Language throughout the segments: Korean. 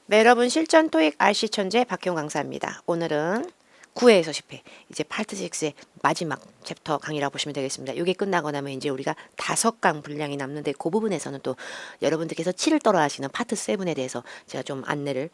네, 여러분 실전 토익 RC 천재 박형 강사입니다. 오늘은 9회에서 10회, 이제 파트 6의 마지막 챕터 강의라고 보시면 되겠습니다. 이게 끝나고 나면 이제 우리가 5강 분량이 남는데 그 부분에서는 또 여러분들께서 치를 떨어 하시는 파트 7에 대해서 제가 좀 안내를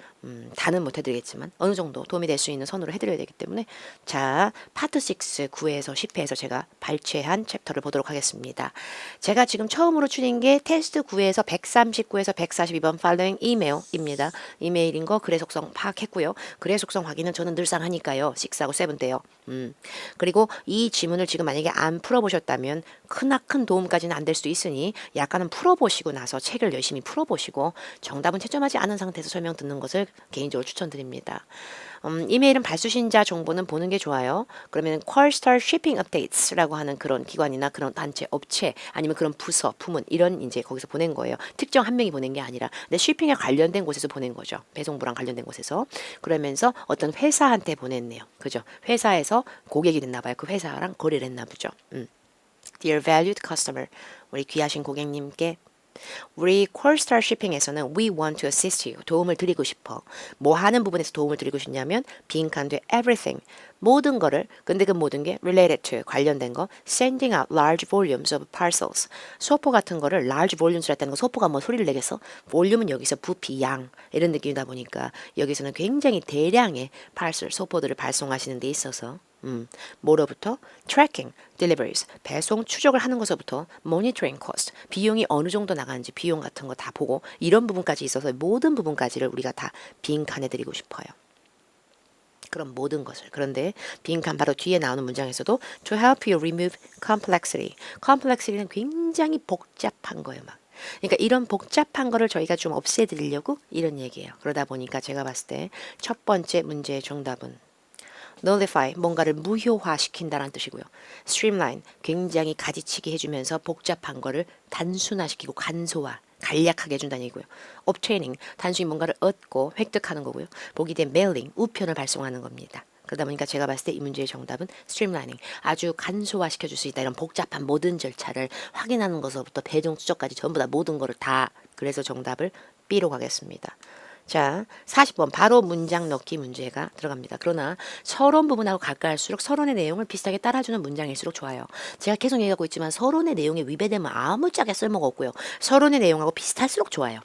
다는 못 해드리겠지만 어느 정도 도움이 될 수 있는 선으로 해드려야 되기 때문에 자, 파트 6 9회에서 10회에서 제가 발췌한 챕터를 보도록 하겠습니다. 제가 지금 처음으로 추린 게 테스트 9에서 139에서 142번 following email입니다. 이메일인 거 글의 속성 파악했고요. 글의 속성 확인은 저는 늘상 하니까요. 6하고 7 때요. 그리고 이 지문을 지금 만약에 안 풀어보셨다면 크나큰 도움까지는 안 될 수도 있으니 약간은 풀어보시고 나서 책을 열심히 풀어보시고 정답은 채점하지 않은 상태에서 설명 듣는 것을 개인적으로 추천드립니다. 이메일은 발수신자 정보는 보는 게 좋아요. 그러면 Qualstar Shipping Updates라고 하는 그런 기관이나 그런 단체, 업체 아니면 그런 부서, 부문 이런 이제 거기서 보낸 거예요. 특정 한 명이 보낸 게 아니라 근데 쉬핑에 관련된 곳에서 보낸 거죠. 배송부랑 관련된 곳에서. 그러면서 어떤 회사한테 보냈네요. 그죠? 회사에서 고객이 됐나 봐요. 그 회사랑 거래를 했나 보죠. Dear valued customer, 우리 귀하신 고객님께 우리 콜스타 쇼핑에서는 we want to assist you. 도움을 드리고 싶어. 뭐 하는 부분에서 도움을 드리고 싶냐면 빈칸돼 everything. 모든 거를 근데 그 모든 게 related to 관련된 거 sending out large volumes of parcels. 소포 같은 거를 large volumes라 했다는 거 소포가 뭐 소리를 내겠어? 볼륨은 여기서 부피, 양 이런 느낌이다 보니까 여기서는 굉장히 대량의 parcel 소포들을 발송하시는 데 있어서 뭐로부터 tracking, deliveries, 배송 추적을 하는 것서부터 monitoring cost, 비용이 어느 정도 나가는지 비용 같은 거 다 보고 이런 부분까지 있어서 모든 부분까지를 우리가 다 빈칸에 드리고 싶어요. 그럼 모든 것을. 그런데 빈칸 바로 뒤에 나오는 문장에서도 to help you remove complexity. complexity는 굉장히 복잡한 거예요, 막. 그러니까 이런 복잡한 거를 저희가 좀 없애드리려고 이런 얘기예요. 그러다 보니까 제가 봤을 때 첫 번째 문제의 정답은 nullify, 뭔가를 무효화시킨다는 뜻이고요. streamline, 굉장히 가지치기 해주면서 복잡한 거를 단순화시키고 간소화, 간략하게 해준다는 얘기고요. obtaining, 단순히 뭔가를 얻고 획득하는 거고요. 보기 된 mailing, 우편을 발송하는 겁니다. 그러다 보니까 제가 봤을 때 이 문제의 정답은 streamlining, 아주 간소화시켜줄 수 있다. 이런 복잡한 모든 절차를 확인하는 것부터 배송 추적까지 전부 다 모든 거를 다. 그래서 정답을 B로 가겠습니다. 자, 40번 바로 문장 넣기 문제가 들어갑니다. 그러나 서론 부분하고 가까이 할수록 서론의 내용을 비슷하게 따라주는 문장일수록 좋아요. 제가 계속 얘기하고 있지만 서론의 내용에 위배되면 아무짝에 쓸모가 없고요. 서론의 내용하고 비슷할수록 좋아요.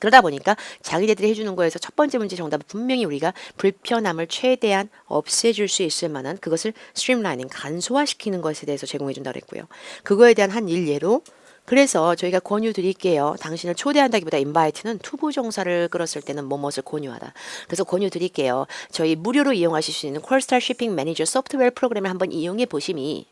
그러다 보니까 자기네들이 해주는 거에서 첫 번째 문제 정답은 분명히 우리가 불편함을 최대한 없애줄 수 있을 만한 그것을 스트림라이닝, 간소화시키는 것에 대해서 제공해 준다고 했고요. 그거에 대한 한 일례로 그래서 저희가 권유 드릴게요. 당신을 초대한다기보다 invite는 투부정사를 끌었을 때는 뭐뭇을 권유하다. 그래서 권유 드릴게요. 저희 무료로 이용하실 수 있는 콜스타 쇼핑 매니저 소프트웨어 프로그램을 한번 이용해 보심이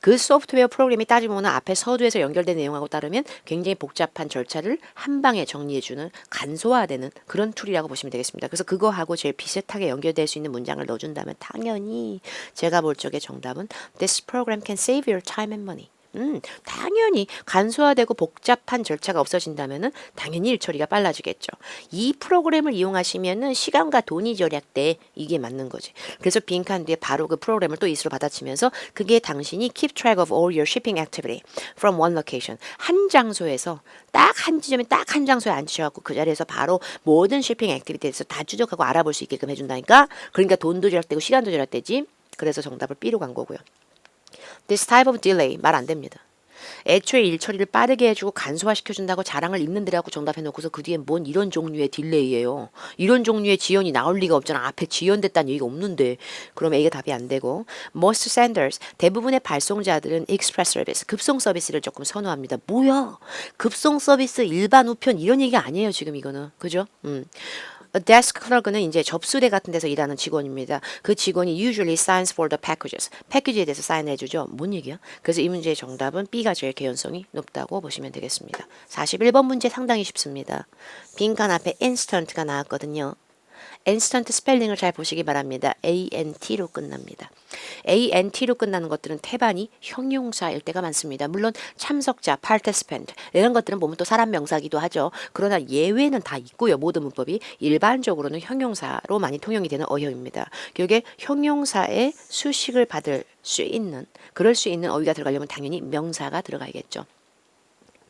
그 소프트웨어 프로그램이 따지면 앞에 서두에서 연결된 내용하고 따르면 굉장히 복잡한 절차를 한 방에 정리해주는 간소화되는 그런 툴이라고 보시면 되겠습니다. 그래서 그거하고 제일 비슷하게 연결될 수 있는 문장을 넣어준다면 당연히 제가 볼 적에 정답은 This program can save your time and money. 당연히 간소화되고 복잡한 절차가 없어진다면은 당연히 일 처리가 빨라지겠죠. 이 프로그램을 이용하시면은 시간과 돈이 절약돼. 이게 맞는 거지. 그래서 빈칸 뒤에 바로 그 프로그램을 또 이수로 받아치면서 그게 당신이 keep track of all your shipping activity from one location. 한 장소에서 딱 한 지점에 딱 한 장소에 앉으셔갖고 그 자리에서 바로 모든 쇼핑 액티비티에서 다 추적하고 알아볼 수 있게끔 해준다니까. 그러니까 돈도 절약되고 시간도 절약되지. 그래서 정답을 B로 간 거고요. This type of delay 말 안 됩니다. 애초에 일 처리를 빠르게 해주고 간소화시켜준다고 자랑을 있는데 하고 정답해놓고서 그 뒤에 뭔 이런 종류의 딜레이예요. 이런 종류의 지연이 나올 리가 없잖아. 앞에 지연됐다는 얘기가 없는데. 그럼 A가 답이 안 되고 Most senders, 대부분의 발송자들은 express service, 급송 서비스를 조금 선호합니다. 뭐야? 급송 서비스, 일반 우편 이런 얘기 아니에요. 지금 이거는. 그죠? A desk clerk는 이제 접수대 같은 데서 일하는 직원입니다. 그 직원이 usually signs for the packages. 패키지에 대해서 사인해 주죠. 뭔 얘기야? 그래서 이 문제의 정답은 B가 제일 개연성이 높다고 보시면 되겠습니다. 41번 문제 상당히 쉽습니다. 빈칸 앞에 instant가 나왔거든요. instant 스펠링을 잘 보시기 바랍니다. ANT로 끝납니다. ANT로 끝나는 것들은 태반이 형용사일 때가 많습니다. 물론 참석자, participant 이런 것들은 보면 또 사람 명사기도 하죠. 그러나 예외는 다 있고요. 모든 문법이 일반적으로는 형용사로 많이 통용이 되는 어휘입니다. 교육에 형용사의 수식을 받을 수 있는 그럴 수 있는 어휘가 들어가려면 당연히 명사가 들어가야겠죠.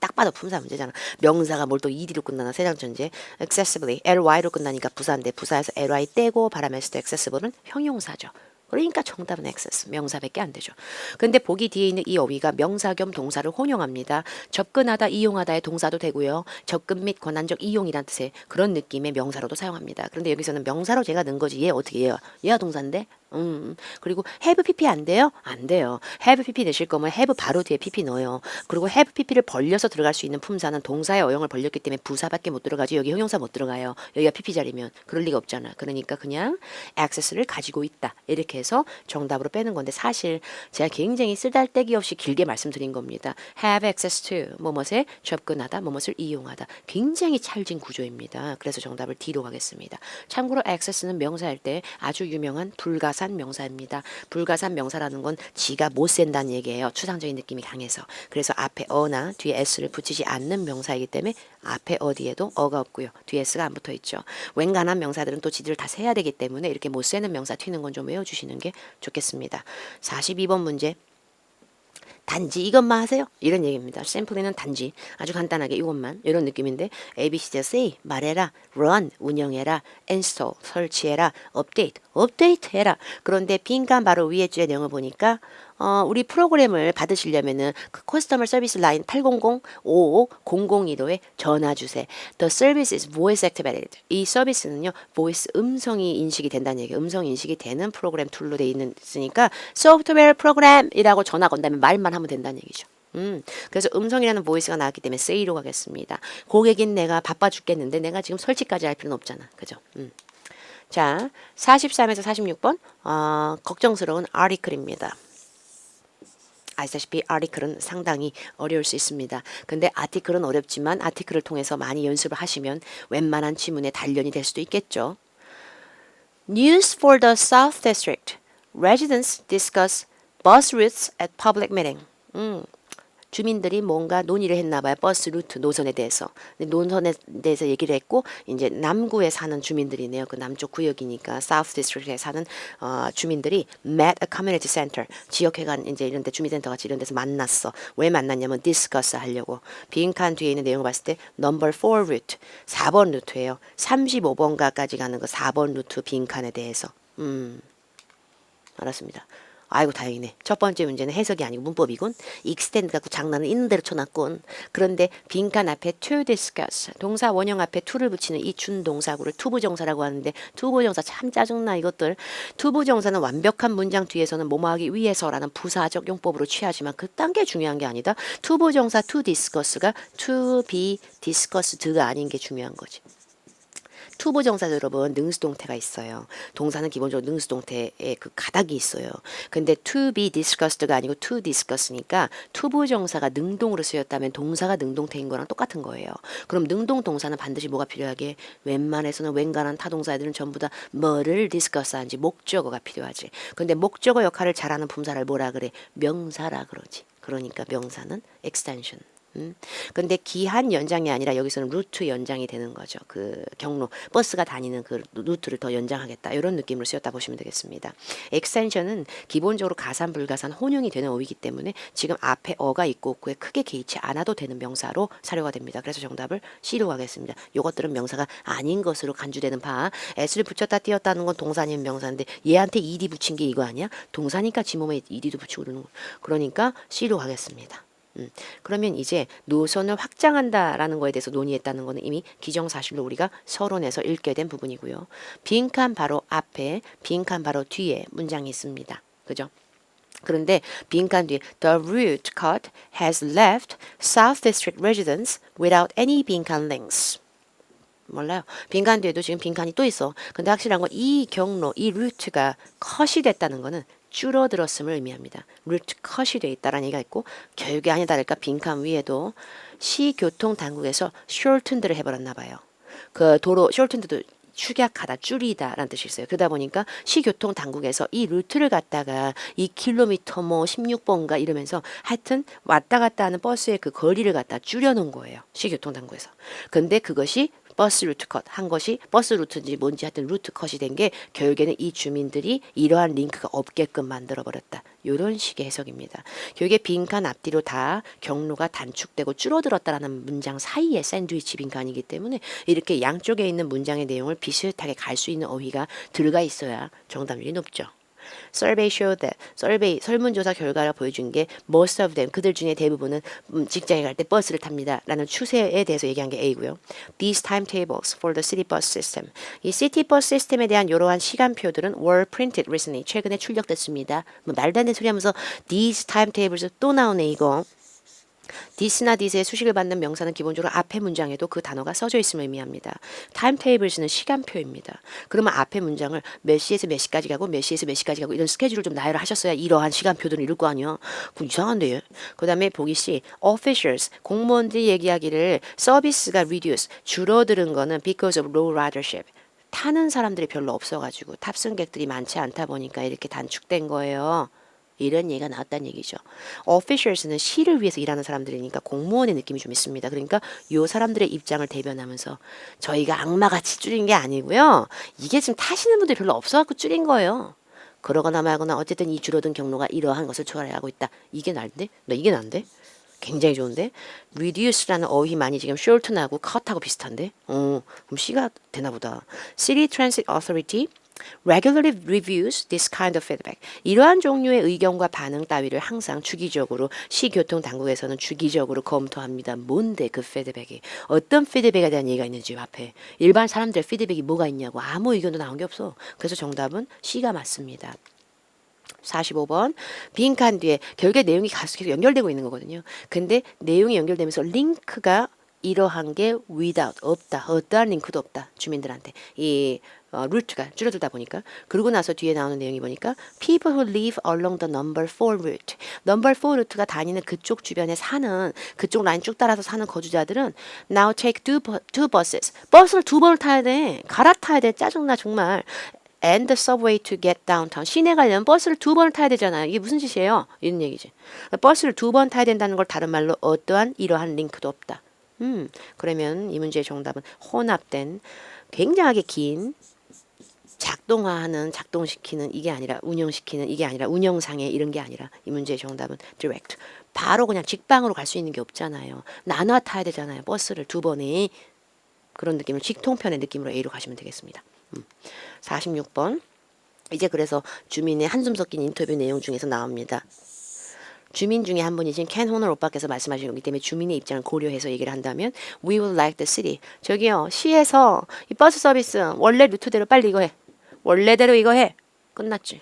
딱 봐도 품사 문제잖아. 명사가 뭘 또 ed로 끝나나 세상천재. accessibly ly로 끝나니까 부사인데 부사에서 ly 떼고 발음했을 때 accessible은 형용사죠. 그러니까 정답은 access, 명사밖에 안 되죠. 근데 보기 뒤에 있는 이 어휘가 명사 겸 동사를 혼용합니다. 접근하다, 이용하다의 동사도 되고요. 접근 및 권한적 이용이란 뜻의 그런 느낌의 명사로도 사용합니다. 그런데 여기서는 명사로 제가 넣은 거지. 얘 어떻게 얘가 동사인데? 그리고 have pp 안 돼요? 안 돼요. have pp 넣으실 거면 have 바로 뒤에 pp 넣어요. 그리고 have pp를 벌려서 들어갈 수 있는 품사는 동사의 어용을 벌렸기 때문에 부사밖에 못 들어가지. 여기 형용사 못 들어가요. 여기가 pp 자리면 그럴 리가 없잖아. 그러니까 그냥 access를 가지고 있다. 이렇게 해서 정답으로 빼는 건데 사실 제가 굉장히 쓰잘데기 없이 길게 말씀드린 겁니다. have access to 뭐뭇에 접근하다, 뭐뭇을 이용하다. 굉장히 찰진 구조입니다. 그래서 정답을 D로 가겠습니다. 참고로 access는 명사일 때 아주 유명한 불가산 명사입니다. 불가산 명사라는 건 지가 못 센다는 얘기예요. 추상적인 느낌이 강해서. 그래서 앞에 어나 뒤에 s를 붙이지 않는 명사이기 때문에 앞에 어 뒤에도 어가 없고요. 뒤에 s가 안 붙어 있죠. 웬간한 명사들은 또 지들을 다 세야 되기 때문에 이렇게 못 세는 명사 튀는 건 좀 외워주시는 게 좋겠습니다. 42번 문제. 단지 이것만 하세요. 이런 얘기입니다. 샘플리는 단지 아주 간단하게 이것만 이런 느낌인데 A, B, C, D, say 말해라, run 운영해라, install 설치해라, update 해라. 그런데 빈칸 바로 위에 줄의 내용을 보니까 우리 프로그램을 받으시려면은 그 커스터머 서비스 라인 800-55-002도에 전화 주세요. The service is voice activated. 이 서비스는요, voice 음성이 인식이 된다는 얘기예요. 음성 인식이 되는 프로그램 툴로 돼 있으니까 소프트웨어 프로그램이라고 전화 건다면 말만 하면 된다는 얘기죠. 그래서 음성이라는 보이스가 나왔기 때문에 say로 가겠습니다. 고객인 내가 바빠 죽겠는데 내가 지금 설치까지 할 필요는 없잖아. 그죠? 자, 43에서 46번 걱정스러운 article입니다. 아시다시피 article은 상당히 어려울 수 있습니다. 근데 article은 어렵지만 article을 통해서 많이 연습을 하시면 웬만한 지문의 단련이 될 수도 있겠죠. News for the South District. Residents discuss bus routes at public meeting. 주민들이 뭔가 논의를 했나 봐요. 버스 루트 노선에 대해서. 노선에 대해서 얘기를 했고 이제 남구에 사는 주민들이네요. 그 남쪽 구역이니까 South District에 사는 주민들이 met a community center. 지역회관 이제 이런 데 주민센터 같이 이런 데서 만났어. 왜 만났냐면 discuss 하려고. 빈칸 뒤에 있는 내용을 봤을 때 number 4 route. 4번 루트예요. 35번가까지 가는 거 4번 루트 빈칸에 대해서. 알았습니다. 아이고 다행이네. 첫 번째 문제는 해석이 아니고 문법이군. extend 갖고 장난은 있는 대로 쳐놨군. 그런데 빈칸 앞에 to discuss 동사 원형 앞에 to를 붙이는 이 준동사구를 투부정사라고 하는데 투부정사 참 짜증나 이것들. 투부정사는 완벽한 문장 뒤에서는 뭐뭐하기 위해서라는 부사적 용법으로 취하지만 그딴 게 중요한 게 아니다. 투부정사 to discuss가 to be discussed가 아닌 게 중요한 거지. 투부정사 여러분 능수동태가 있어요. 동사는 기본적으로 능수동태에 그 가닥이 있어요. 근데 to be discussed가 아니고 to discuss니까 투부정사가 능동으로 쓰였다면 동사가 능동태인 거랑 똑같은 거예요. 그럼 능동 동사는 반드시 뭐가 필요하게? 웬만해서는 웬간한 타동사들은 전부 다 뭐를 discuss하는지 목적어가 필요하지. 근데 목적어 역할을 잘하는 품사를 뭐라 그래? 명사라 그러지. 그러니까 명사는 extension. 근데 기한 연장이 아니라 여기서는 루트 연장이 되는 거죠. 그 경로, 버스가 다니는 그 루트를 더 연장하겠다. 이런 느낌으로 쓰였다 보시면 되겠습니다. extension은 기본적으로 가산, 불가산, 혼용이 되는 어휘이기 때문에 지금 앞에 어가 있고 없고에 크게 개의치 않아도 되는 명사로 사료가 됩니다. 그래서 정답을 C로 가겠습니다. 요것들은 명사가 아닌 것으로 간주되는 바. s를 붙였다 띄었다는 건 동사 아닌 명사인데 얘한테 ed 붙인 게 이거 아니야? 동사니까 지 몸에 ed도 붙이고 그러는 거. 그러니까 C로 가겠습니다. 그러면 이제 노선을 확장한다라는 거에 대해서 논의했다는 거는 이미 기정사실로 우리가 서론에서 읽게 된 부분이고요. 빈칸 바로 앞에, 빈칸 바로 뒤에 문장이 있습니다. 그죠? 그런데 빈칸 뒤에 The route cut has left South District residents without any 빈칸 links. 몰라요. 빈칸 뒤에도 지금 빈칸이 또 있어. 근데 확실한 건 이 경로, 이 루트가 컷이 됐다는 거는 줄어들었음을 의미합니다. 루트 컷이 돼 있다라는 얘기가 있고 결국에 아니다 다를까 빈칸 위에도 시교통당국에서 shortened를 해버렸나 봐요. 그 도로 shortened도 축약하다, 줄이다라는 뜻이 있어요. 그러다 보니까 시교통당국에서 이 루트를 갖다가 2km 뭐 16번가 이러면서 하여튼 왔다 갔다 하는 버스의 그 거리를 갖다 줄여놓은 거예요. 시교통당국에서. 근데 그것이 버스 루트 컷 한 것이 버스 루트인지 뭔지 하여튼 루트 컷이 된 게 결국에는 이 주민들이 이러한 링크가 없게끔 만들어버렸다. 이런 식의 해석입니다. 결국에 빈칸 앞뒤로 다 경로가 단축되고 줄어들었다라는 문장 사이에 샌드위치 빈칸이기 때문에 이렇게 양쪽에 있는 문장의 내용을 비슷하게 갈 수 있는 어휘가 들어가 있어야 정답률이 높죠. Survey showed that 설문조사 결과가 보여준 게 most of them 그들 중에 대부분은 직장에 갈 때 버스를 탑니다 라는 추세에 대해서 얘기한 게 A고요. These timetables for the city bus system 이 시티 버스 시스템에 대한 이러한 시간표들은 were printed recently 최근에 출력됐습니다. 뭐 말도 안 되는 소리 하면서 these timetables 또 나오네 이거. this나 this의 수식을 받는 명사는 기본적으로 앞에 문장에도 그 단어가 써져 있음을 의미합니다. timetables는 시간표입니다. 그러면 앞에 문장을 몇 시에서 몇 시까지 가고 몇 시에서 몇 시까지 가고 이런 스케줄을 좀 나열을 하셨어야 이러한 시간표들을 읽을 거 아니야. 그거 이상한데. 그 다음에 보기 C officials 공무원들이 얘기하기를 서비스가 reduce 줄어드는 거는 because of low ridership 타는 사람들이 별로 없어가지고 탑승객들이 많지 않다 보니까 이렇게 단축된 거예요. 이런 얘기가 나왔다는 얘기죠. officials는 시를 위해서 일하는 사람들이니까 공무원의 느낌이 좀 있습니다. 그러니까 요 사람들의 입장을 대변하면서 저희가 악마같이 줄인 게 아니고요. 이게 지금 타시는 분들이 별로 없어갖고 줄인 거예요. 그러거나 말거나 어쨌든 이 줄어든 경로가 이러한 것을 초래하고 있다. 이게 난데? 나 이게 난데? 굉장히 좋은데? reduce라는 어휘 많이 지금 shorten하고 cut하고 비슷한데? 그럼 C가 되나 보다. City Transit Authority regularly reviews this kind of feedback. 이러한 종류의 의견과 반응 따위를 항상 주기적으로 시교통당국에서는 주기적으로 검토합니다. 뭔데 그 피드백이? 어떤 피드백에 대한 얘기가 있는지 앞에. 일반 사람들 피드백이 뭐가 있냐고 아무 의견도 나온 게 없어. 그래서 정답은 C가 맞습니다. 45번 빈칸 뒤에 결국에 내용이 계속 연결되고 있는 거거든요. 근데 내용이 연결되면서 링크가 이러한 게 without 없다. 어떠한 링크도 없다. 주민들한테 이 루트가 줄어들다 보니까 그러고 나서 뒤에 나오는 내용이 보니까 people who live along the number 4 route number 4 루트가 다니는 그쪽 주변에 사는 그쪽 라인 쭉 따라서 사는 거주자들은 now take two buses 버스를 두 번을 타야 돼. 갈아타야 돼. 짜증나 정말. and the subway to get downtown. 시내 가려면 버스를 두 번을 타야 되잖아요. 이게 무슨 짓이에요? 이런 얘기지. 버스를 두 번 타야 된다는 걸 다른 말로 어떠한 이러한 링크도 없다. 그러면 이 문제의 정답은 혼합된 굉장하게 긴 작동시키는 이게 아니라 운영시키는 이게 아니라 운영상의 이런 게 아니라 이 문제의 정답은 direct. 바로 그냥 직방으로 갈 수 있는 게 없잖아요. 나눠 타야 되잖아요. 버스를 두 번에. 그런 느낌을 직통편의 느낌으로 A로 가시면 되겠습니다. 46번. 이제 그래서 주민의 한숨 섞인 인터뷰 내용 중에서 나옵니다. 주민 중에 한 분이신 켄 호널 오빠께서 말씀하신 거기 때문에 주민의 입장을 고려해서 얘기를 한다면 We would like the city. 저기요. 시에서 이 버스 서비스 원래 루트대로 빨리 이거 해. 원래대로 이거 해. 끝났지.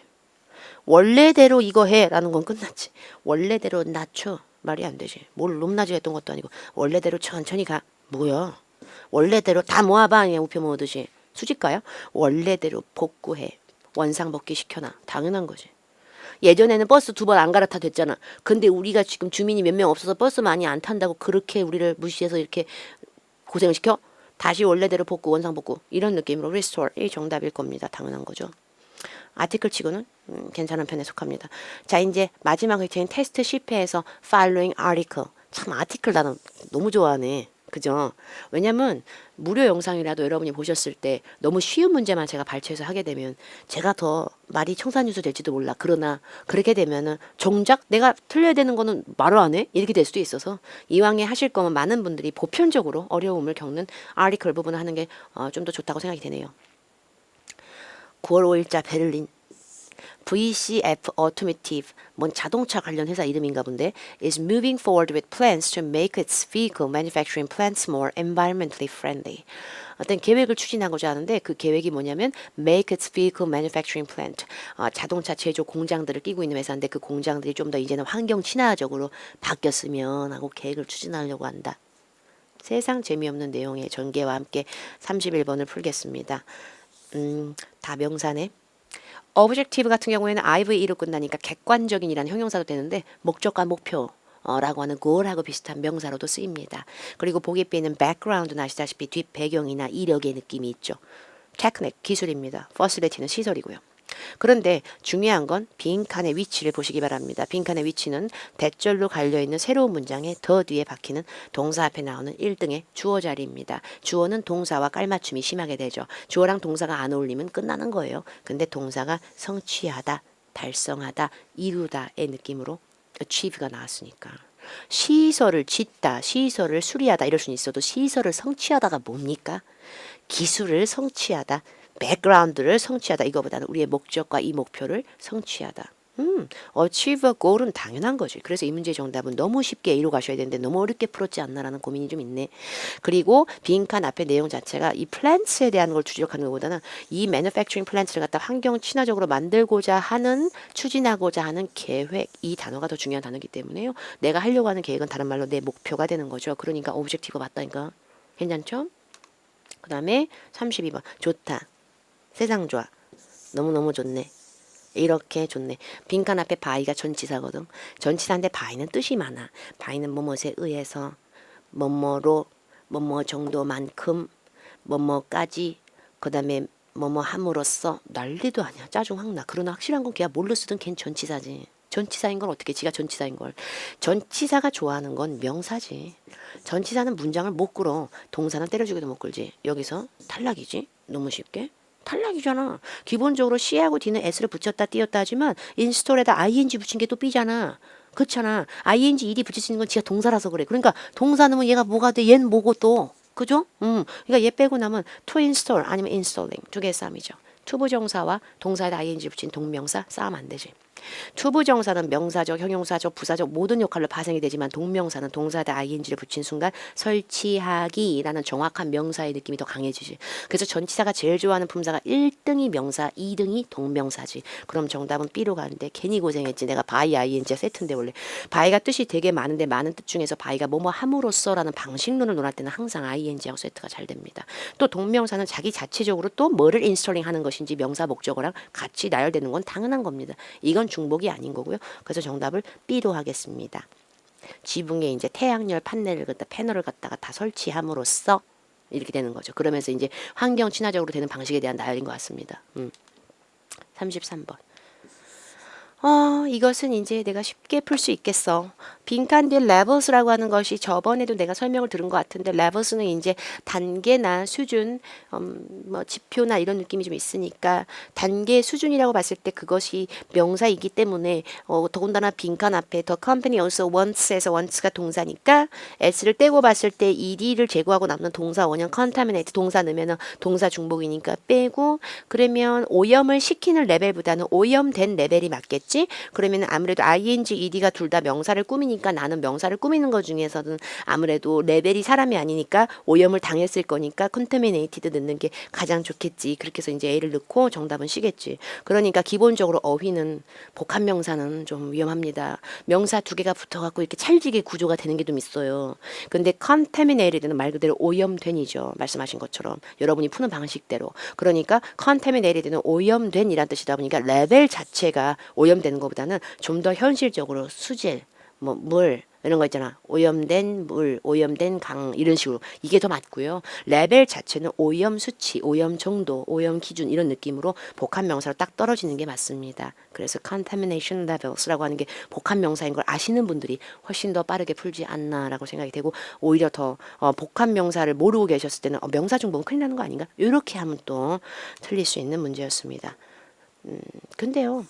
원래대로 이거 해 라는 건 끝났지. 원래대로 낮춰. 말이 안 되지. 뭘 높낮이 했던 것도 아니고 원래대로 천천히 가. 뭐야. 원래대로 다 모아봐. 그냥 우표 모으듯이. 수집가요? 원래대로 복구해. 원상복귀 시켜놔. 당연한 거지. 예전에는 버스 두 번 안 갈아타 됐잖아. 근데 우리가 지금 주민이 몇 명 없어서 버스 많이 안 탄다고 그렇게 우리를 무시해서 이렇게 고생을 시켜? 다시 원래대로 복구, 원상복구. 이런 느낌으로 restore. 이 정답일 겁니다. 당연한 거죠. 아티클 치고는 괜찮은 편에 속합니다. 자, 이제 마지막 획체인 테스트 실패에서 following article. 참 아티클 단어 너무 좋아하네. 그죠? 왜냐면 무료 영상이라도 여러분이 보셨을 때 너무 쉬운 문제만 제가 발췌해서 하게 되면 제가 더 말이 청산유수 될지도 몰라. 그러나 그렇게 되면은 정작 내가 틀려야 되는 거는 말을 안 해? 이렇게 될 수도 있어서 이왕에 하실 거면 많은 분들이 보편적으로 어려움을 겪는 아티클 부분을 하는 게 좀 더 좋다고 생각이 되네요. 9월 5일자 베를린 VCF Automotive, 뭔 자동차 관련 회사 이름인가 본데, is moving forward with plans to make its vehicle manufacturing plants more environmentally friendly. 어떤 계획을 추진하고자 하는데 그 계획이 뭐냐면 make its vehicle manufacturing plant. 자동차 제조 공장들을 끼고 있는 회사인데 그 공장들이 좀 더 이제는 환경 친화적으로 바뀌었으면 하고 계획을 추진하려고 한다. 세상 재미없는 내용의 전개와 함께 31번을 풀겠습니다. 다 명사네. objective 같은 경우에는 IVE로 끝나니까 객관적인이라는 형용사도 되는데 목적과 목표라고 하는 goal하고 비슷한 명사로도 쓰입니다. 그리고 보기 B는 background는 아시다시피 뒷배경이나 이력의 느낌이 있죠. technique 기술입니다. facility는 시설이고요. 그런데 중요한 건 빈칸의 위치를 보시기 바랍니다. 빈칸의 위치는 대절로 갈려있는 새로운 문장의 더 뒤에 박히는 동사 앞에 나오는 1등의 주어 자리입니다. 주어는 동사와 깔맞춤이 심하게 되죠. 주어랑 동사가 안 어울리면 끝나는 거예요. 근데 동사가 성취하다, 달성하다, 이루다의 느낌으로 achieve가 나왔으니까. 시설을 짓다, 시설을 수리하다 이럴 수는 있어도 시설을 성취하다가 뭡니까? 기술을 성취하다, 백그라운드를 성취하다 이거보다는 우리의 목적과 이 목표를 성취하다. achieve a goal은 당연한 거지. 그래서 이 문제의 정답은 너무 쉽게 A로 가셔야 되는데 너무 어렵게 풀었지 않나라는 고민이 좀 있네. 그리고 빈칸 앞에 내용 자체가 이 plants에 대한 걸 주력하는 것보다는 이 manufacturing plants를 갖다 환경 친화적으로 만들고자 하는 추진하고자 하는 계획 이 단어가 더 중요한 단어이기 때문에요. 내가 하려고 하는 계획은 다른 말로 내 목표가 되는 거죠. 그러니까 objective가 맞다니까. 괜찮죠? 그 다음에 32번 좋다. 세상 좋아. 너무너무 좋네. 이렇게 좋네. 빈칸 앞에 by가 전치사거든. 전치사인데 by는 뜻이 많아. by는 뭐뭐에 의해서 뭐뭐로 뭐뭐 정도만큼 뭐뭐까지 그 다음에 뭐뭐 함으로써 난리도 아니야. 짜증 확 나. 그러나 확실한 건 걔가 뭘로 쓰든 걘 전치사지. 전치사인 걸 어떻게 지가 전치사인 걸. 전치사가 좋아하는 건 명사지. 전치사는 문장을 못 끌어. 동사는 때려주기도 못 끌지. 여기서 탈락이지. 너무 쉽게. 탈락이잖아. 기본적으로 C하고 D는 S를 붙였다 띄었다 하지만 인스톨에다 ing 붙인 게 또 B잖아. 그렇잖아. ing, ed 붙일 수 있는 건 지가 동사라서 그래. 그러니까 동사 넣으면 얘가 뭐가 돼? 얘는 뭐고 또. 그죠? 그러니까 얘 빼고 나면 to install 아니면 installing 두 개의 싸움이죠. 투부정사와 동사에다 ing 붙인 동명사 싸움 안 되지. 투부정사는 명사적, 형용사적, 부사적 모든 역할로 파생이 되지만 동명사는 동사에다 ing를 붙인 순간 설치하기라는 정확한 명사의 느낌이 더 강해지지. 그래서 전치사가 제일 좋아하는 품사가 1등이 명사, 2등이 동명사지. 그럼 정답은 B로 가는데 괜히 고생했지. 내가 by, ing 세트인데 원래. by가 뜻이 되게 많은데 많은 뜻 중에서 by가 뭐뭐 함으로써라는 방식론을 논할 때는 항상 ing하고 세트가 잘 됩니다. 또 동명사는 자기 자체적으로 또 뭐를 인스톨링 하는 것인지 명사 목적어랑 같이 나열되는 건 당연한 겁니다. 이건 중복이 아닌 거고요. 그래서 정답을 B로 하겠습니다. 지붕에 이제 태양열 판넬을 갖다 패널을 갖다가 다 설치함으로써 이렇게 되는 거죠. 그러면서 이제 환경 친화적으로 되는 방식에 대한 나열인 것 같습니다. 33번. 이것은 이제 내가 쉽게 풀 수 있겠어. 빈칸 뒤에 levels라고 하는 것이 저번에도 내가 설명을 들은 것 같은데 levels는 이제 단계나 수준, 뭐 지표나 이런 느낌이 좀 있으니까 단계 수준이라고 봤을 때 그것이 명사이기 때문에 더군다나 빈칸 앞에 the company also wants에서 wants가 동사니까 s를 떼고 봤을 때 ed를 제거하고 남는 동사 원형 contaminate 동사 넣으면 동사 중복이니까 빼고 그러면 오염을 시키는 레벨보다는 오염된 레벨이 맞겠지. 그러면 아무래도 ing, ed가 둘 다 명사를 꾸미니까 나는 명사를 꾸미는 것 중에서는 아무래도 레벨이 사람이 아니니까 오염을 당했을 거니까 contaminated 넣는 게 가장 좋겠지. 그렇게 해서 이제 A를 넣고 정답은 C겠지. 그러니까 기본적으로 어휘는 복합명사는 좀 위험합니다. 명사 두 개가 붙어갖고 이렇게 찰지게 구조가 되는 게 좀 있어요. 근데 contaminated는 말 그대로 오염된이죠. 말씀하신 것처럼 여러분이 푸는 방식대로. 그러니까 contaminated는 오염된이란 뜻이다 보니까 레벨 자체가 오염되는 것보다는 좀 더 현실적으로 수질, 뭐 물 이런 거 있잖아. 오염된 물, 오염된 강 이런 식으로 이게 더 맞고요. 레벨 자체는 오염 수치, 오염 정도, 오염 기준 이런 느낌으로 복합명사로 딱 떨어지는 게 맞습니다. 그래서 contamination levels라고 하는 게 복합명사인 걸 아시는 분들이 훨씬 더 빠르게 풀지 않나라고 생각이 되고 오히려 더 복합명사를 모르고 계셨을 때는 명사 중복은 큰일 나는 거 아닌가? 이렇게 하면 또 틀릴 수 있는 문제였습니다. 근데요.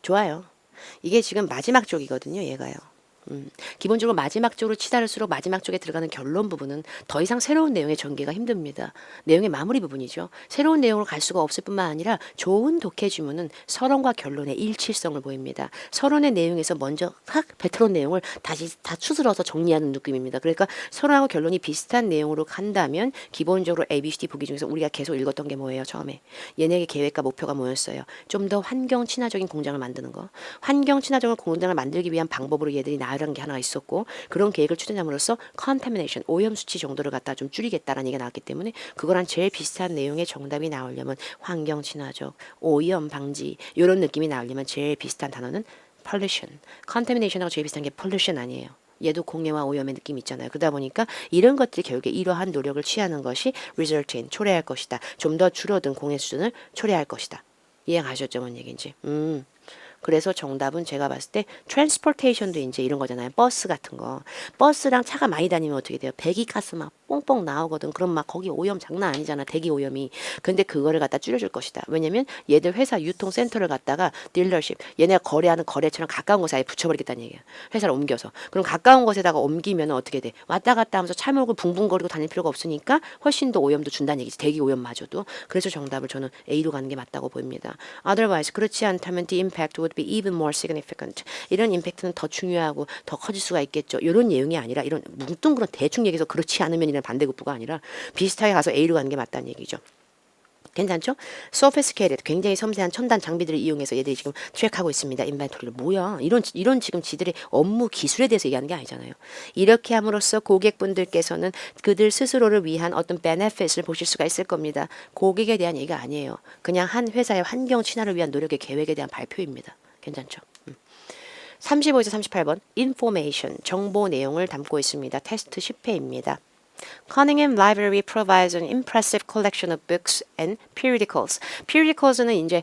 좋아요. 이게 지금 마지막 쪽이거든요. 얘가요. 기본적으로 마지막 쪽으로 치달을수록 마지막 쪽에 들어가는 결론 부분은 더 이상 새로운 내용의 전개가 힘듭니다. 내용의 마무리 부분이죠. 새로운 내용으로 갈 수가 없을 뿐만 아니라 좋은 독해지문은 서론과 결론의 일치성을 보입니다. 서론의 내용에서 먼저 확 뱉어놓은 내용을 다시 다 추스러서 정리하는 느낌입니다. 그러니까 서론하고 결론이 비슷한 내용으로 간다면 기본적으로 A, B, C, D 보기 중에서 우리가 계속 읽었던 게 뭐예요? 처음에. 얘네의 계획과 목표가 뭐였어요? 좀 더 환경 친화적인 공장을 만드는 거. 환경 친화적인 공장을 만들기 위한 방법으로 얘들이 나열한 게 하나 있었고 그런 계획을 추진함으로써 contamination, 오염 수치 정도를 갖다 좀 줄이겠다라는 얘기가 나왔기 때문에 그거랑 제일 비슷한 내용의 정답이 나오려면 환경 친화적, 오염 방지 이런 느낌이 나오려면 제일 비슷한 단어는 pollution. contamination하고 제일 비슷한 게 pollution 아니에요. 얘도 공해와 오염의 느낌이 있잖아요. 그러다 보니까 이런 것들이 결국에 이러한 노력을 취하는 것이 result in, 초래할 것이다. 좀 더 줄어든 공해 수준을 초래할 것이다. 이해가셨죠? 뭔 얘기인지. 그래서 정답은 제가 봤을 때 트랜스포테이션도 이제 이런 거잖아요. 버스 같은 거. 버스랑 차가 많이 다니면 어떻게 돼요? 배기가스 막 뽕뽕 나오거든. 그럼 막 거기 오염 장난 아니잖아. 대기 오염이. 근데 그거를 갖다 줄여줄 것이다. 왜냐면 얘들 회사 유통센터를 갖다가 딜러십, 얘네가 거래하는 거래처랑 가까운 곳에 아예 붙여버리겠다는 얘기야. 회사를 옮겨서. 그럼 가까운 곳에다가 옮기면 어떻게 돼? 왔다 갔다 하면서 차 몰고 붕붕거리고 다닐 필요가 없으니까 훨씬 더 오염도 준다는 얘기지. 대기 오염마저도. 그래서 정답을 저는 A로 가는 게 맞다고 보입니다. Otherwise, 그렇지 않다면 the impact would be even more significant. 이런 임팩트는 더 중요하고 더 커질 수가 있겠죠. 이런 내용이 아니라 이런 뭉뚱그런 대충 얘기해서 그렇지 않으면 이런 반대급부가 아니라 비슷하게 가서 A로 가는 게 맞다는 얘기죠. 괜찮죠? Sophisticated, 굉장히 섬세한 첨단 장비들을 이용해서 얘들이 지금 트랙하고 있습니다. 인벤토리를. 뭐야? 이런 지금 지들의 업무 기술에 대해서 얘기하는 게 아니잖아요. 이렇게 함으로써 고객분들께서는 그들 스스로를 위한 어떤 베네핏을 보실 수가 있을 겁니다. 고객에 대한 얘기가 아니에요. 그냥 한 회사의 환경 친화를 위한 노력의 계획에 대한 발표입니다. 괜찮죠? 35에서 38번 information, 정보 내용을 담고 있습니다. 테스트 10회입니다. Cunningham Library provides an impressive collection of books and periodicals. periodicals는 이제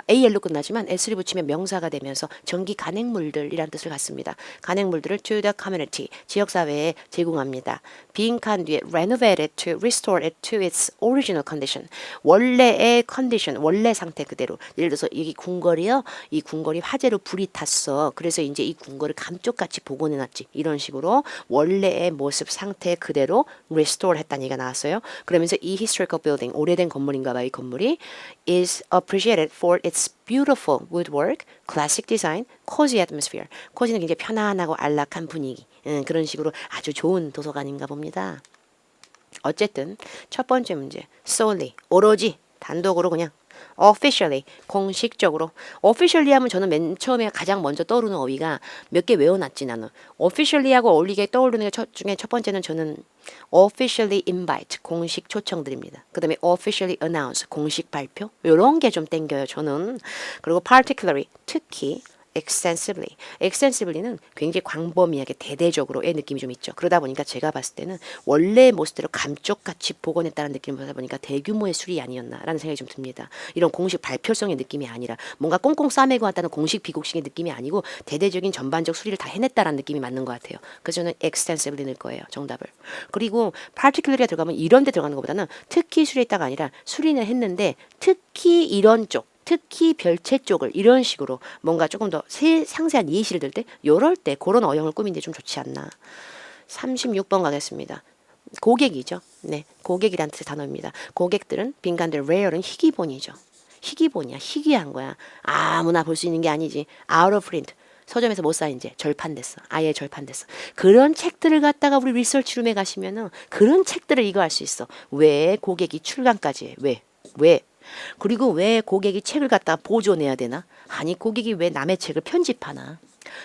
AL로 끝나지만 S를 붙이면 명사가 되면서 전기 간행물들이란 뜻을 갖습니다. 간행물들을 to the community, 지역사회에 제공합니다. 빈칸 뒤에 renovated to restore it to its original condition. 원래의 컨디션, 원래 상태 그대로. 예를 들어서 이 궁궐이요. 이 궁궐이 화재로 불이 탔어. 그래서 이제 이 궁궐을 감쪽같이 복원해놨지. 이런 식으로 원래의 모습 상태 그대로 restore 했다는 얘기가 나왔어요. 그러면서 이 historical building, 오래된 건물인가 봐요. 이 건물이 is appreciated for its beautiful woodwork, classic design, cozy atmosphere. cozy는 굉장히 편안하고 안락한 분위기. 그런 식으로 아주 좋은 도서관인가 봅니다. 어쨌든 첫 번째 문제, solely, 오로지 단독으로 그냥 officially, 공식적으로. officially 하면 저는 맨 처음에 가장 먼저 떠오르는 어휘가 몇 개 외워놨지 나는. officially 하고 어울리게 떠오르는 게 중에 첫 번째는 저는 officially invite, 공식 초청드립니다. 그 다음에 officially announce, 공식 발표. 이런 게 좀 땡겨요 저는. 그리고 particularly, 특히 extensively. extensively는 굉장히 광범위하게 대대적으로의 느낌이 좀 있죠. 그러다 보니까 제가 봤을 때는 원래의 모습대로 감쪽같이 복원했다는 느낌을 받다 보니까 대규모의 수리 아니었나라는 생각이 좀 듭니다. 이런 공식 발표성의 느낌이 아니라 뭔가 꽁꽁 싸매고 왔다는 공식 비공식의 느낌이 아니고 대대적인 전반적 수리를 다 해냈다라는 느낌이 맞는 것 같아요. 그래서 저는 extensively 넣을 거예요. 정답을. 그리고 particularly가 들어가면 이런 데 들어가는 것보다는 특히 수리했다가 아니라 수리는 했는데 특히 이런 쪽 특히 별채 쪽을 이런 식으로 뭔가 조금 더 상세한 예시를 들 때 요럴 때 그런 어용을 꾸미는 게 좀 좋지 않나. 36번 가겠습니다. 고객이죠. 네, 고객이란 뜻의 단어입니다. 고객들은 빈칸들 rare은 희귀본이죠. 희귀본이야. 희귀한 거야. 아무나 볼 수 있는 게 아니지. out of print. 서점에서 못 사 이제 절판됐어. 아예 절판됐어. 그런 책들을 갖다가 우리 리서치룸에 가시면은 그런 책들을 이거 할 수 있어. 왜 고객이 출간까지 해? 왜? 그리고 왜 고객이 책을 갖다 보존해야 되나? 아니 고객이 왜 남의 책을 편집하나?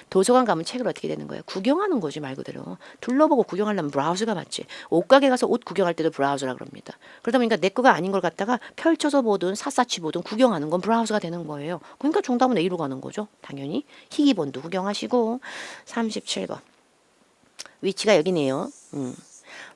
도서관 가면 책을 어떻게 되는 거예요? 구경하는 거지 말 그대로. 둘러보고 구경하려면 브라우저가 맞지. 옷가게 가서 옷 구경할 때도 브라우저라 그럽니다. 그러다 보니까 내 거가 아닌 걸 갖다가 펼쳐서 보든 샅샅이 보든 구경하는 건 브라우저가 되는 거예요. 그러니까 정답은 A로 가는 거죠. 당연히. 희귀본도 구경하시고. 37번. 위치가 여기네요.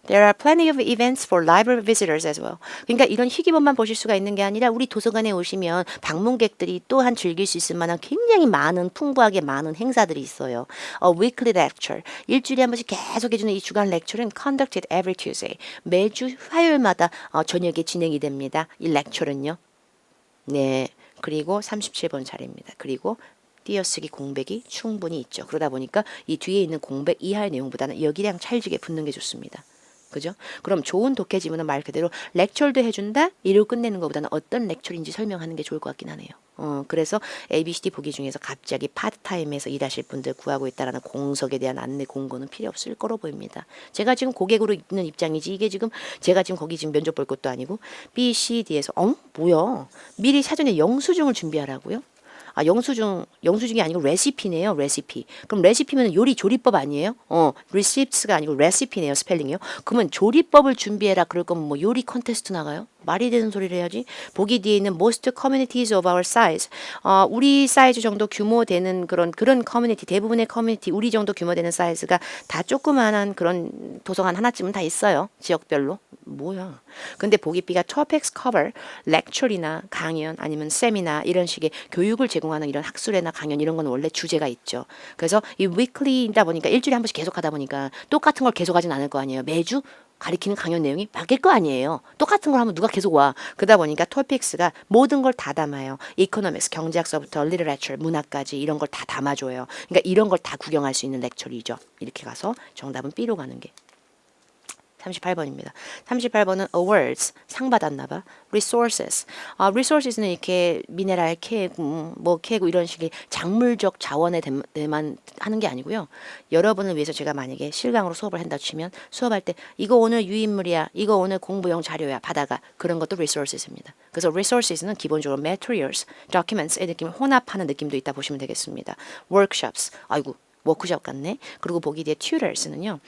There are plenty of events for library visitors as well. 그러니까 이런 희귀본만 보실 수가 있는 게 아니라 우리 도서관에 오시면 방문객들이 또한 즐길 수 있을 만한 굉장히 많은 풍부하게 많은 행사들이 있어요. A weekly lecture. 일주일에 한 번씩 계속 해주는 이 주간 lecture는 conducted every Tuesday. 매주 화요일마다 저녁에 진행이 됩니다. 이 lecture는요. 네. 그리고 37번 차례입니다. 그리고 띄어쓰기 공백이 충분히 있죠. 그러다 보니까 이 뒤에 있는 공백 이하의 내용보다는 여기랑 찰지게 붙는 게 좋습니다. 그죠? 그럼 좋은 독해 지문은 말 그대로 렉처도 해준다? 이를 끝내는 것보다는 어떤 렉처인지 설명하는 게 좋을 것 같긴 하네요. 그래서 ABCD 보기 중에서 갑자기 파트타임에서 일하실 분들 구하고 있다라는 공석에 대한 안내 공고는 필요 없을 거로 보입니다. 제가 지금 고객으로 있는 입장이지 이게 지금 제가 지금 거기 지금 면접 볼 것도 아니고 B, C, D에서 뭐야? 미리 사전에 영수증을 준비하라고요? 영수증이 아니고 레시피네요. 레시피. 그럼 레시피면 요리 조리법 아니에요? recepts가 아니고 레시피네요. 스펠링이요. 그러면 조리법을 준비해라. 그럴 거면 뭐 요리 컨테스트 나가요? 말이 되는 소리를 해야지. 보기 뒤에 있는 most communities of our size. 우리 사이즈 정도 규모 되는 그런 커뮤니티, 대부분의 커뮤니티, 우리 정도 규모 되는 사이즈가 다 조그만한 그런 도서관 하나쯤은 다 있어요. 지역별로. 뭐야. 근데 보기 B가 topics cover, lecture이나 강연 아니면 세미나 이런 식의 교육을 제공하는 이런 학술회나 강연 이런 건 원래 주제가 있죠. 그래서 이 weekly이다 보니까 일주일에 한 번씩 계속 하다 보니까 똑같은 걸 계속 하진 않을 거 아니에요. 매주 가리키는 강연 내용이 바뀔 거 아니에요. 똑같은 걸 하면 누가 계속 와. 그러다 보니까 토픽스가 모든 걸 다 담아요. 이코노믹스, 경제학서부터 리터레처, 문학까지 이런 걸 다 담아줘요. 그러니까 이런 걸 다 구경할 수 있는 렉처리죠. 이렇게 가서 정답은 B로 가는 게 38번입니다. 38번은 awards, 상 받았나 봐. resources. resources는 이렇게 미네랄 캐고 뭐 캐고 이런 식의 작물적 자원에 대만 하는 게 아니고요. 여러분을 위해서 제가 만약에 실강으로 수업을 한다 치면 수업할 때 이거 오늘 유인물이야. 이거 오늘 공부용 자료야. 받아가. 그런 것도 resources입니다. 그래서 resources는 기본적으로 materials, documents의 느낌 혼합하는 느낌도 있다 보시면 되겠습니다. workshops. 아이고. 워크숍 같네. 그리고 보기 뒤에 tutors는요.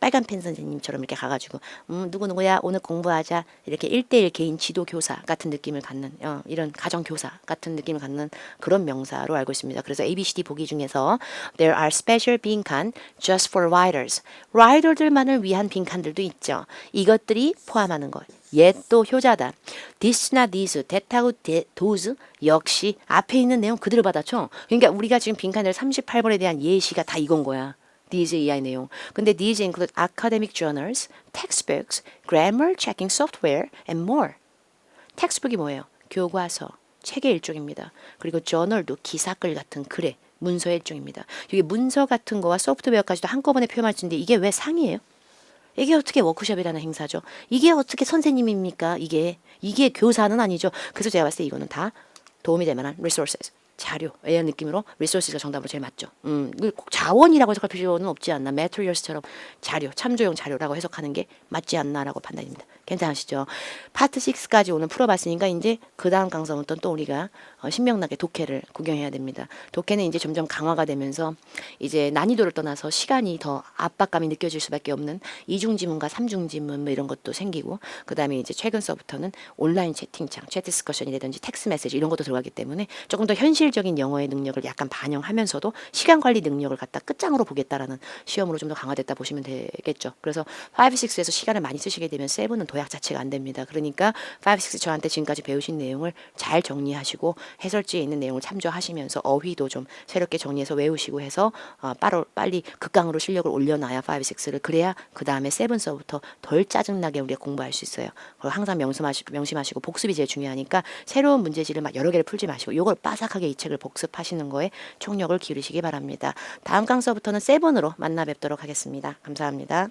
빨간 펜 선생님처럼 이렇게 가가지고 누구누구야 오늘 공부하자 이렇게 1대1 개인 지도 교사 같은 느낌을 갖는 이런 가정 교사 같은 느낌을 갖는 그런 명사로 알고 있습니다. 그래서 ABCD 보기 중에서 there are special 빈칸 just for writers. 라이터들만을 위한 빈칸들도 있죠. 이것들이 포함하는 거예요. 옛도 효자다. this나 these, that하고 those 역시 앞에 있는 내용 그대로 받아쳐. 그러니까 우리가 지금 빈칸을 38번에 대한 예시가 다 이건 거야. these 이하의 내용. 근데 these include academic journals, textbooks, grammar checking software, and more. 텍스트북이 뭐예요? 교과서, 책의 일종입니다. 그리고 저널도 기사글 같은 글의 문서의 일종입니다. 이게 문서 같은 거와 소프트웨어까지도 한꺼번에 표현할 수 있는데 이게 왜 상이에요? 이게 어떻게 워크숍이라는 행사죠? 이게 어떻게 선생님입니까? 이게 교사는 아니죠. 그래서 제가 봤을 때 이거는 다 도움이 될 만한 resources, 자료 이런 느낌으로 resources가 정답으로 제일 맞죠. 꼭 자원이라고 해석할 필요는 없지 않나. materials처럼 자료, 참조용 자료라고 해석하는 게 맞지 않나라고 판단입니다. 괜찮으시죠? 파트 6까지 오늘 풀어봤으니까 이제 그 다음 강서부터 또 우리가 신명나게 독해를 구경해야 됩니다. 독해는 이제 점점 강화가 되면서 이제 난이도를 떠나서 시간이 더 압박감이 느껴질 수밖에 없는 이중지문과 삼중지문 뭐 이런 것도 생기고 그 다음에 이제 최근서부터는 온라인 채팅창, 채트 디스커션이라든지 텍스트 메시지 이런 것도 들어가기 때문에 조금 더 현실적인 영어의 능력을 약간 반영하면서도 시간 관리 능력을 갖다 끝장으로 보겠다라는 시험으로 좀 더 강화됐다 보시면 되겠죠. 그래서 5, 6에서 시간을 많이 쓰시게 되면 7은 도약 자체가 안 됩니다. 그러니까 5, 6 저한테 지금까지 배우신 내용을 잘 정리하시고 해설지에 있는 내용을 참조하시면서 어휘도 좀 새롭게 정리해서 외우시고 해서 빨리 극강으로 실력을 올려놔야 5, 6를 그래야 그 다음에 7서부터 덜 짜증나게 우리가 공부할 수 있어요. 그리고 항상 명심하시고 복습이 제일 중요하니까 새로운 문제지를 막 여러 개를 풀지 마시고 이걸 빠삭하게 이 책을 복습하시는 거에 총력을 기울이시기 바랍니다. 다음 강서부터는 7으로 만나 뵙도록 하겠습니다. 감사합니다.